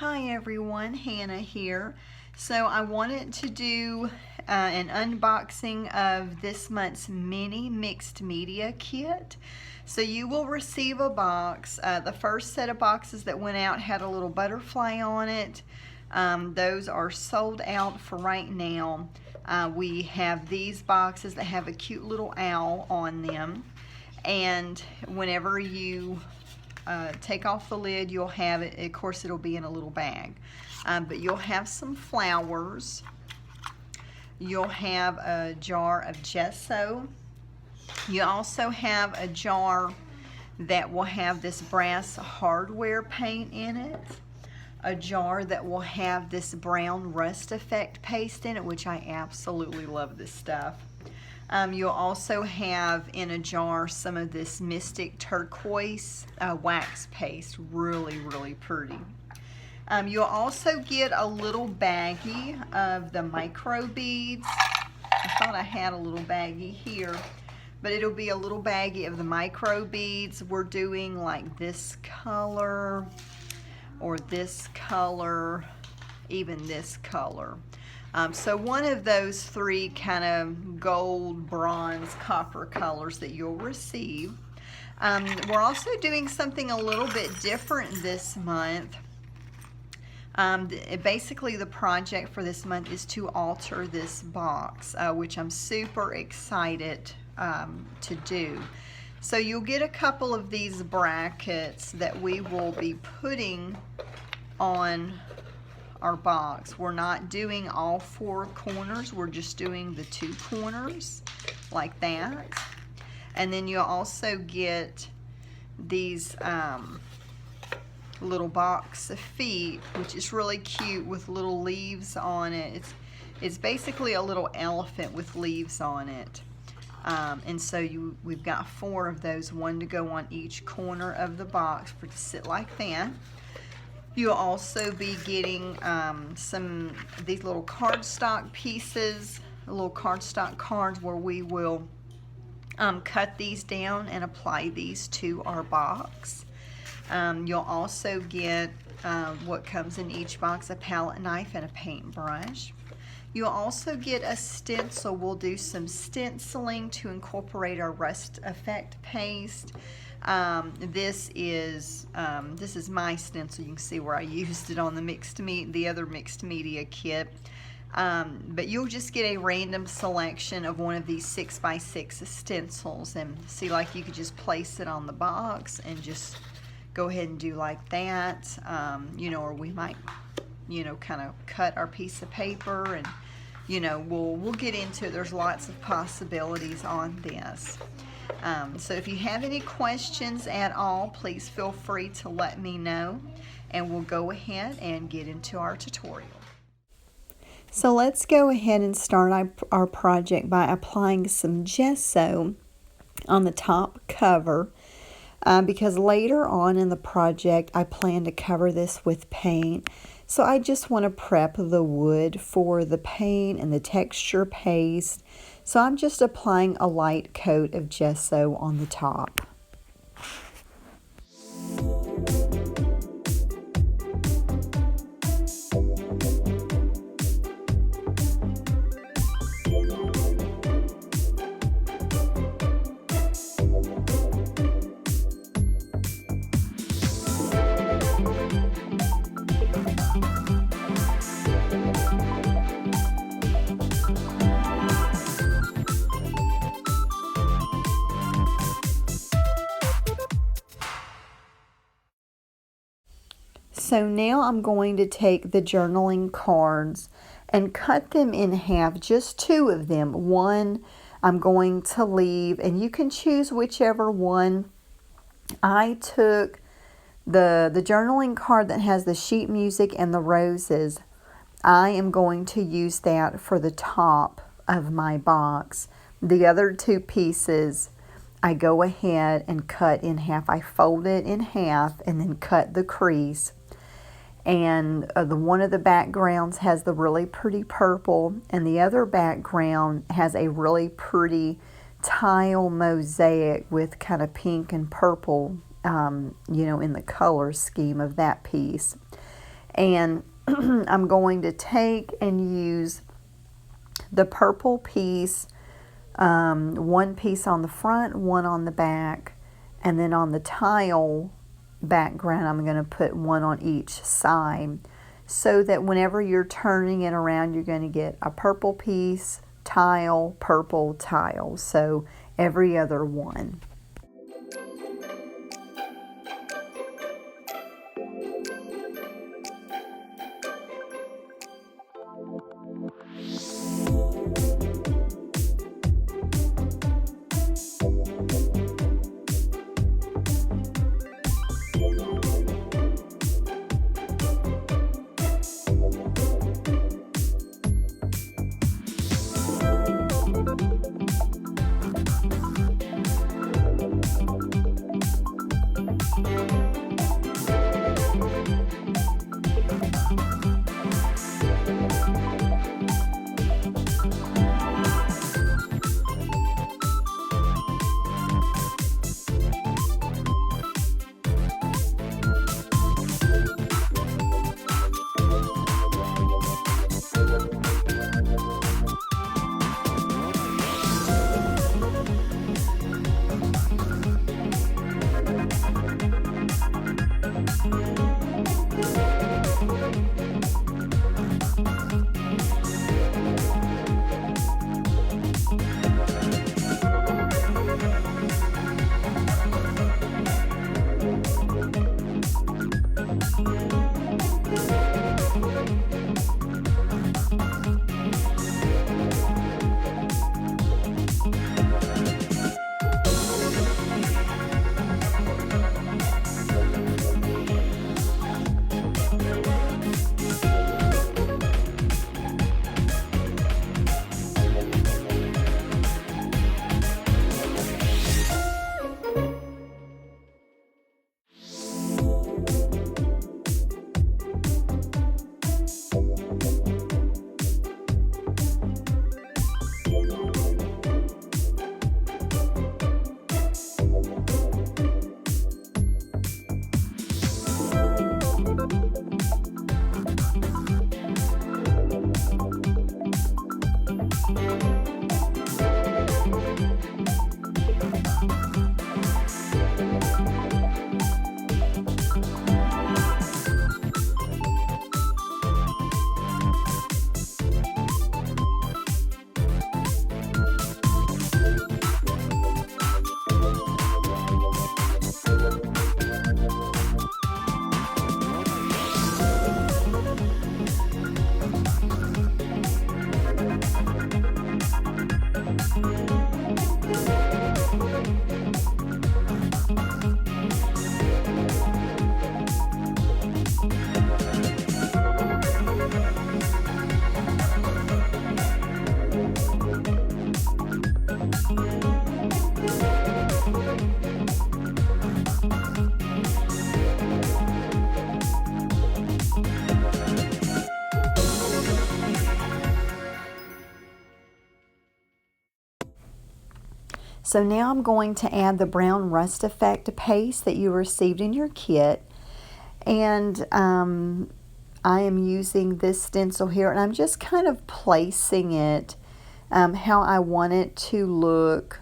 Hi everyone, Hannah here. So I wanted to do an unboxing of this month's mini mixed media kit. So you will receive a box. The first set of boxes that went out had a little butterfly on it. Those are sold out for right now. We have these boxes that have a cute little owl on them. And whenever you take off the lid, you'll have it, of course it'll be in a little bag, but you'll have some flowers, you'll have a jar of gesso, you also have a jar that will have this brass hardware paint in it, a jar that will have this brown rust effect paste in it, which I absolutely love this stuff. You'll also have in a jar some of this Mystic Turquoise wax paste, really pretty. You'll also get a little baggie of the micro beads. I thought I had a little baggie here, but it'll be a little baggie of the micro beads. We're doing like this color or this color, even this color. So one of those three kind of gold, bronze, copper colors that you'll receive. We're also doing something a little bit different this month. Basically the project for this month is to alter this box, which I'm super excited to do. So you'll get a couple of these brackets that we will be putting on our box. We're not doing all four corners, we're just doing the two corners like that. And then you'll also get these little box of feet, which is really cute with little leaves on it. It's basically a little elephant with leaves on it. And so we've got four of those, one to go on each corner of the box for it to sit like that. You'll also be getting these little cardstock pieces, little cardstock cards where we will cut these down and apply these to our box. You'll also get what comes in each box, a palette knife and a paintbrush. You'll also get a stencil. We'll do some stenciling to incorporate our rust effect paste. This is my stencil. You can see where I used it on the other mixed media kit. But you'll just get a random selection of one of these 6x6 stencils, and see, like, you could just place it on the box and just go ahead and do like that. You know, or we might, you know, kind of cut our piece of paper, and you know, we'll get into it. There's lots of possibilities on this. So if you have any questions at all, please feel free to let me know, and we'll go ahead and get into our tutorial. So let's go ahead and start our project by applying some gesso on the top cover, because later on in the project I plan to cover this with paint. So I just want to prep the wood for the paint and the texture paste. So I'm just applying a light coat of gesso on the top. So now I'm going to take the journaling cards and cut them in half, just two of them. One I'm going to leave, and you can choose whichever one. I took the journaling card that has the sheet music and the roses. I am going to use that for the top of my box. The other two pieces I go ahead and cut in half. I fold it in half and then cut the crease. And one of the backgrounds has the really pretty purple, and the other background has a really pretty tile mosaic with kind of pink and purple, you know, in the color scheme of that piece. And I'm going to take and use the purple piece, one piece on the front, one on the back, and then on the tile background I'm going to put one on each side, so that whenever you're turning it around you're going to get a purple piece, tile, purple, tile, so every other one. So now I'm going to add the brown rust effect paste that you received in your kit. And I am using this stencil here, and I'm just kind of placing it how I want it to look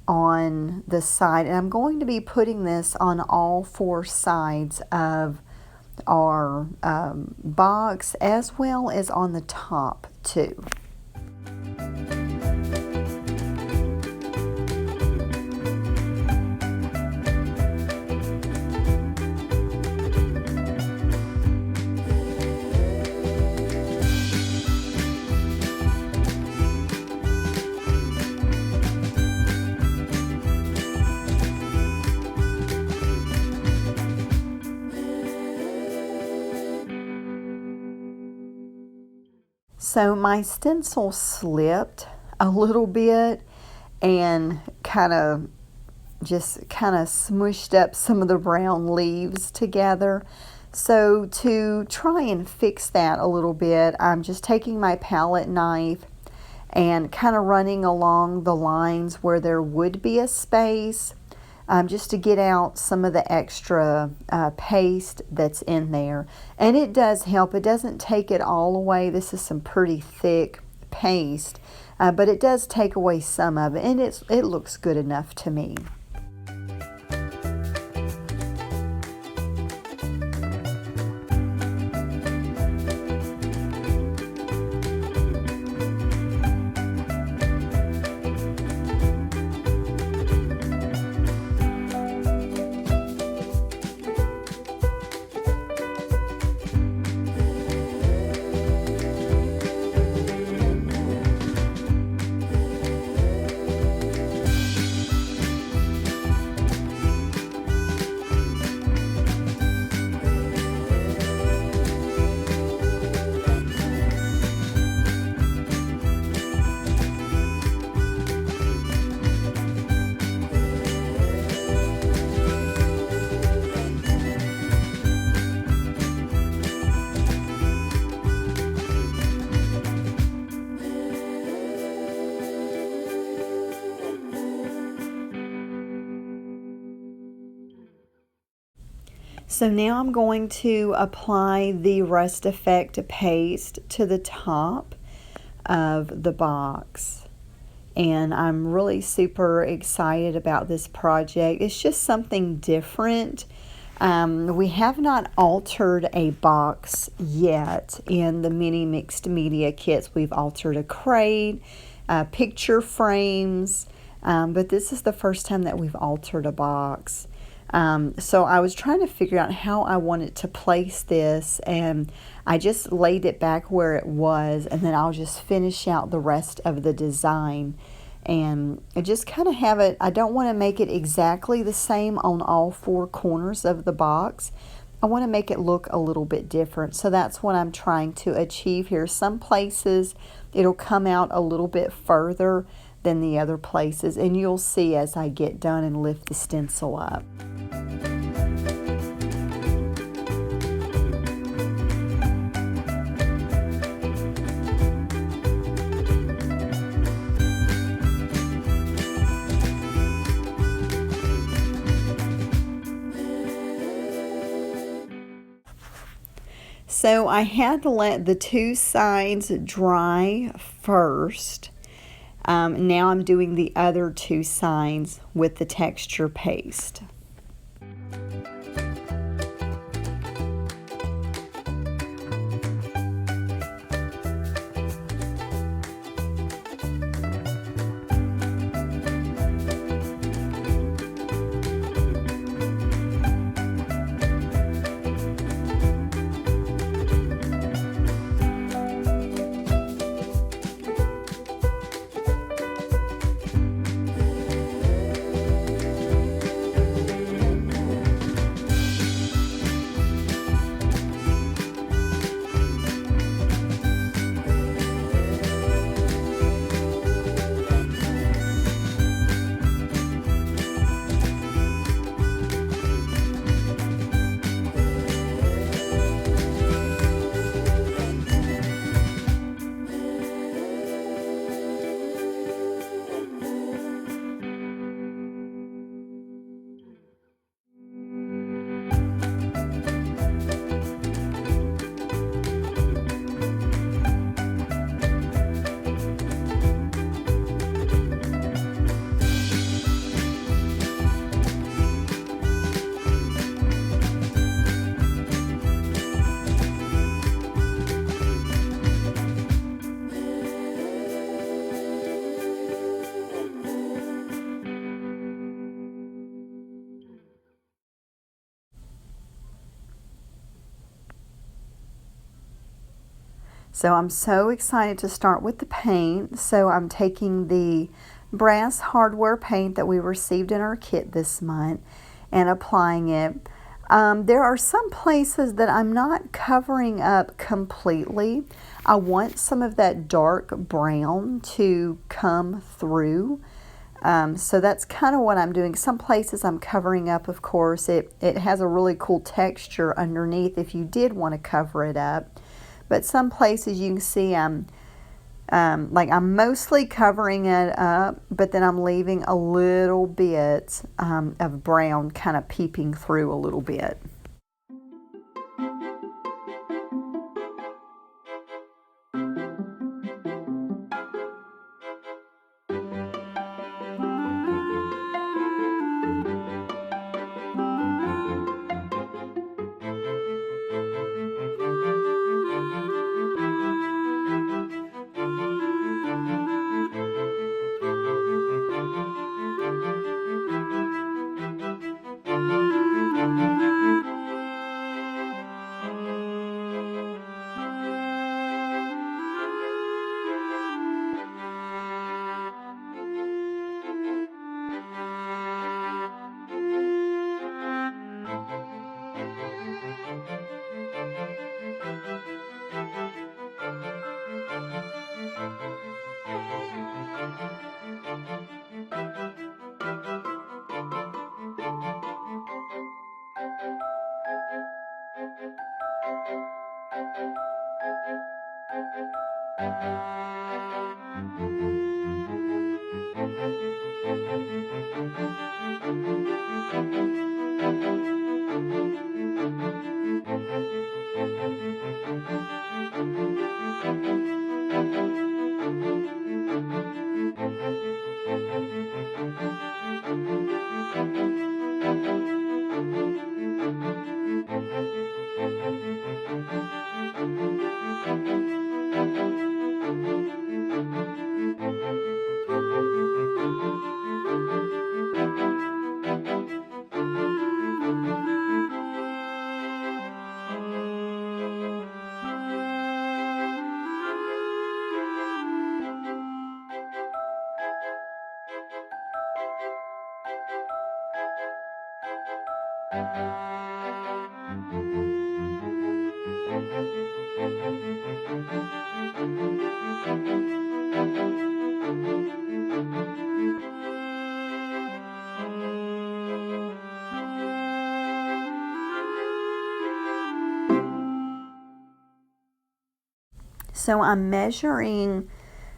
on the side. And I'm going to be putting this on all four sides of our box, as well as on the top too. So my stencil slipped a little bit and kind of smushed up some of the brown leaves together. So to try and fix that a little bit, I'm just taking my palette knife and kind of running along the lines where there would be a space. just to get out some of the extra paste that's in there. And it does help. It doesn't take it all away. This is some pretty thick paste, but it does take away some of it, and it looks good enough to me. So now I'm going to apply the Rust Effect paste to the top of the box. And I'm really super excited about this project. It's just something different. We have not altered a box yet in the mini mixed media kits. We've altered a crate, picture frames, but this is the first time that we've altered a box. So I was trying to figure out how I wanted to place this, and I just laid it back where it was, and then I'll just finish out the rest of the design. And I just kind of have it, I don't want to make it exactly the same on all four corners of the box. I want to make it look a little bit different. So that's what I'm trying to achieve here. Some places it'll come out a little bit further than the other places, and you'll see as I get done and lift the stencil up. So I had to let the two sides dry first. Now I'm doing the other two sides with the texture paste. So I'm so excited to start with the paint. So I'm taking the brass hardware paint that we received in our kit this month and applying it. There are some places that I'm not covering up completely. I want some of that dark brown to come through. So that's kind of what I'm doing. Some places I'm covering up, of course. It has a really cool texture underneath if you did want to cover it up. But some places you can see I'm Like I'm mostly covering it up, but then I'm leaving a little bit of brown kind of peeping through a little bit. So I'm measuring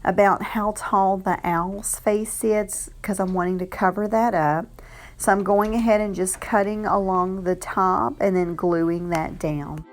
about how tall the owl's face is because I'm wanting to cover that up. So I'm going ahead and just cutting along the top and then gluing that down.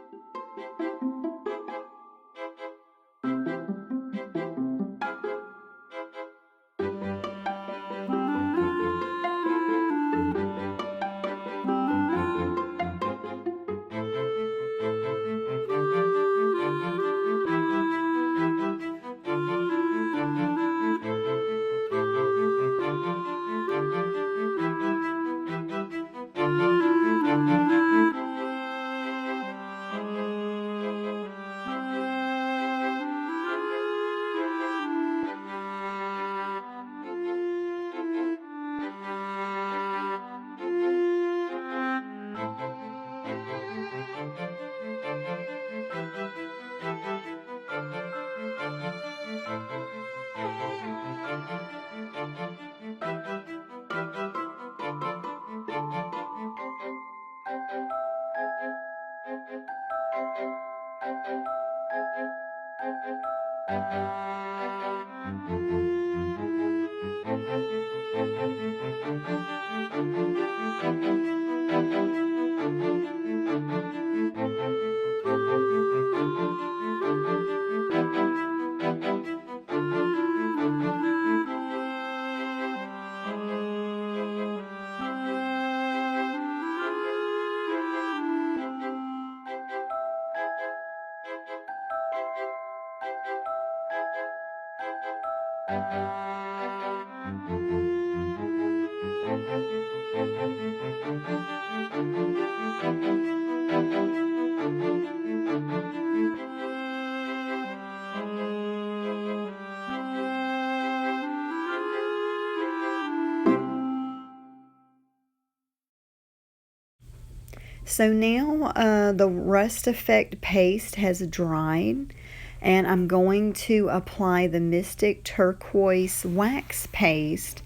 So now the Rust Effect paste has dried, and I'm going to apply the Mystic Turquoise wax paste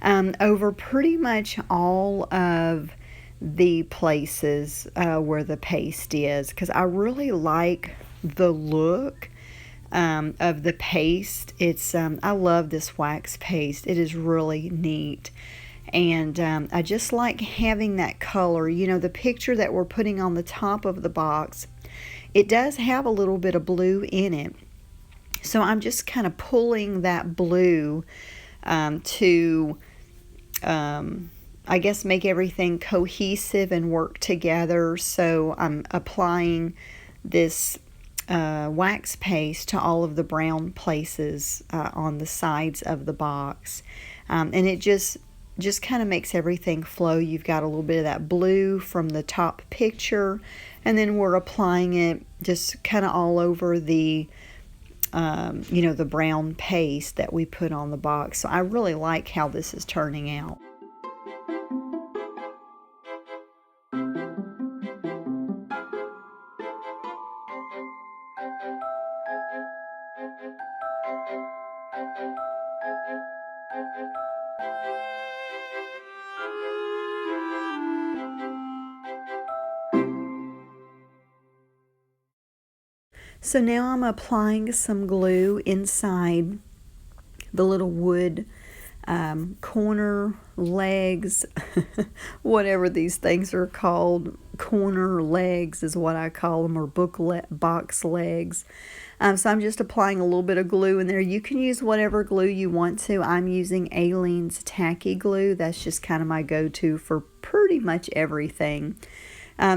over pretty much all of the places where the paste is, because I really like the look of the paste. It's I love this wax paste. It is really neat. And I just like having that color. You know, the picture that we're putting on the top of the box, it does have a little bit of blue in it. So I'm just kind of pulling that blue to, I guess, make everything cohesive and work together. So I'm applying this wax paste to all of the brown places on the sides of the box. And it just kind of makes everything flow. You've got a little bit of that blue from the top picture, and then we're applying it just kind of all over the you know, the brown paste that we put on the box. So I really like how this is turning out. So now I'm applying some glue inside the little wood corner legs, whatever these things are called. Corner legs is what I call them, or box legs. So I'm just applying a little bit of glue in there. You can use whatever glue you want to. I'm using Aleene's tacky glue. That's just kind of my go-to for pretty much everything.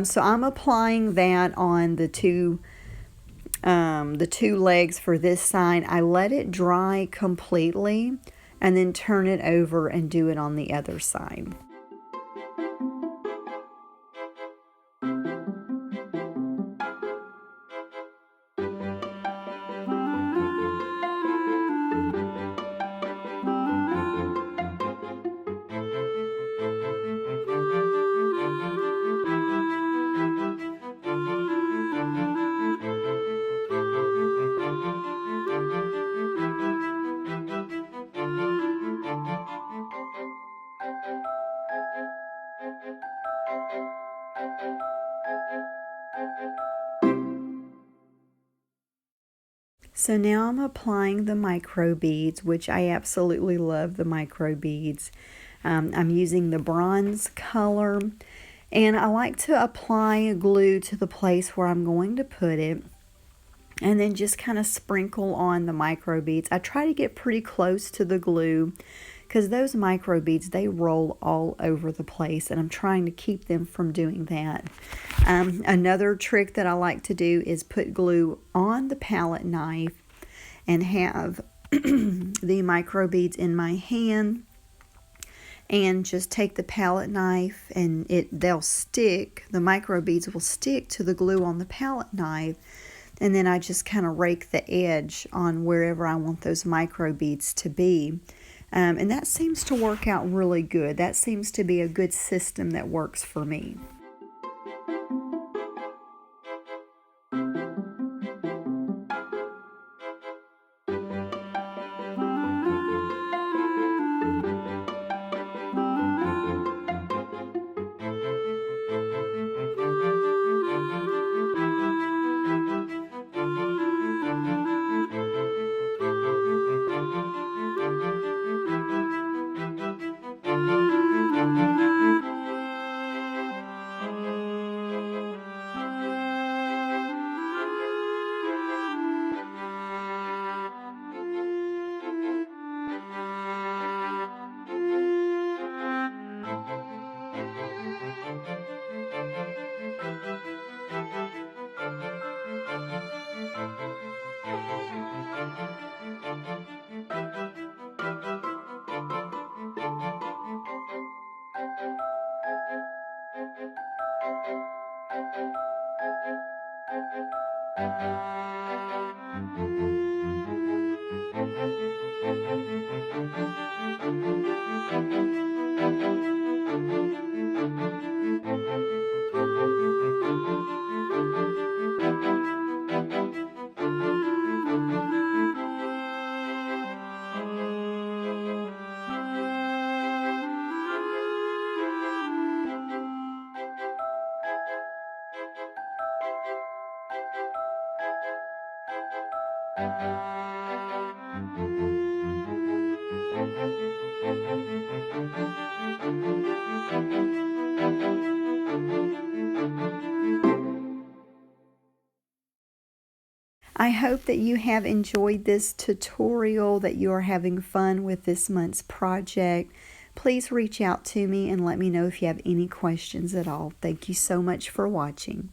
So I'm applying that on the two legs for this side. I let it dry completely and then turn it over and do it on the other side. So now I'm applying the micro beads, which I absolutely love the micro beads. I'm using the bronze color, and I like to apply glue to the place where I'm going to put it, and then just kind of sprinkle on the micro beads. I try to get pretty close to the glue because those micro beads, they roll all over the place, and I'm trying to keep them from doing that. Another trick that I like to do is put glue on the palette knife and have the micro beads in my hand, and just take the palette knife, and they'll stick, the micro beads will stick to the glue on the palette knife, and then I just kind of rake the edge on wherever I want those micro beads to be. And that seems to work out really good. That seems to be a good system that works for me. I hope that you have enjoyed this tutorial, that you are having fun with this month's project. Please reach out to me and let me know if you have any questions at all. Thank you so much for watching.